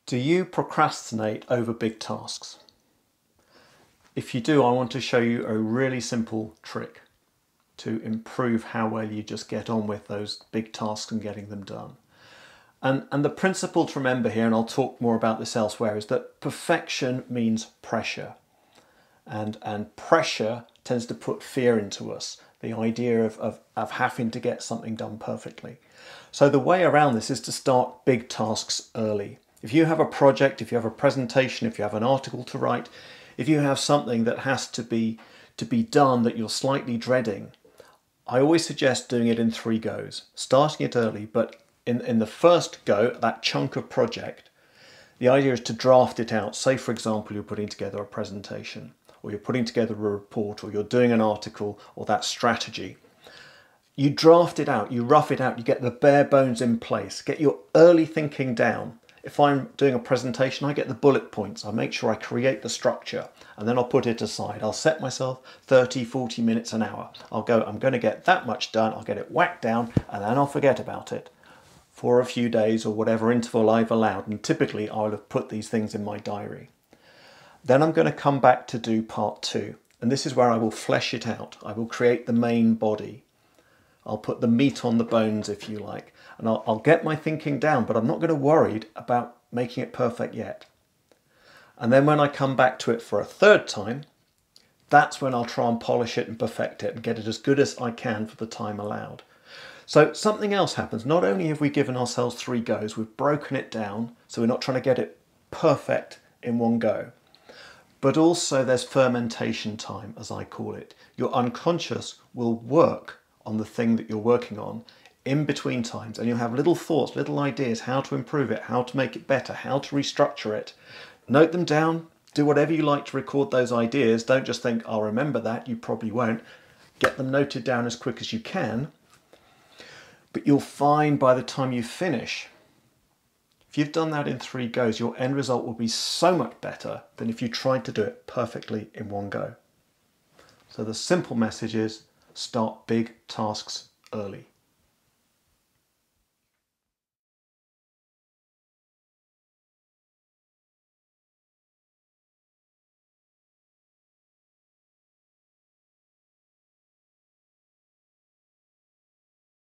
Do you procrastinate over big tasks? If you do, I want to show you a really simple trick to improve how well you just get on with those big tasks and getting them done. And the principle to remember here, and I'll talk more about this elsewhere, is that perfection means pressure. And pressure tends to put fear into us, the idea of having to get something done perfectly. So the way around this is to start big tasks early. If you have a project, if you have a presentation, if you have an article to write, if you have something that has to be done that you're slightly dreading, I always suggest doing it in 3 goes, starting it early, but in the first go, that chunk of project, the idea is to draft it out. Say, for example, you're putting together a presentation, or you're putting together a report, or you're doing an article, or that strategy. You draft it out, you rough it out, you get the bare bones in place, get your early thinking down. If I'm doing a presentation, I get the bullet points. I make sure I create the structure, and then I'll put it aside. I'll set myself 30, 40 minutes, an hour. I'll go, I'm going to get that much done. I'll get it whacked down, and then I'll forget about it for a few days or whatever interval I've allowed. And typically I'll have put these things in my diary. Then I'm going to come back to do part 2. And this is where I will flesh it out. I will create the main body. I'll put the meat on the bones, if you like, and I'll get my thinking down, but I'm not going to worry about making it perfect yet. And then when I come back to it for a 3rd time, that's when I'll try and polish it and perfect it and get it as good as I can for the time allowed. So something else happens. Not only have we given ourselves 3 goes, we've broken it down, so we're not trying to get it perfect in one go. But also there's fermentation time, as I call it. Your unconscious will work on the thing that you're working on in between times, and you'll have little thoughts, little ideas, how to improve it, how to make it better, how to restructure it. Note them down, do whatever you like to record those ideas. Don't just think, I'll remember that, you probably won't. Get them noted down as quick as you can. But you'll find by the time you finish, if you've done that in 3 goes, your end result will be so much better than if you tried to do it perfectly in 1 go. So the simple message is, start big tasks early.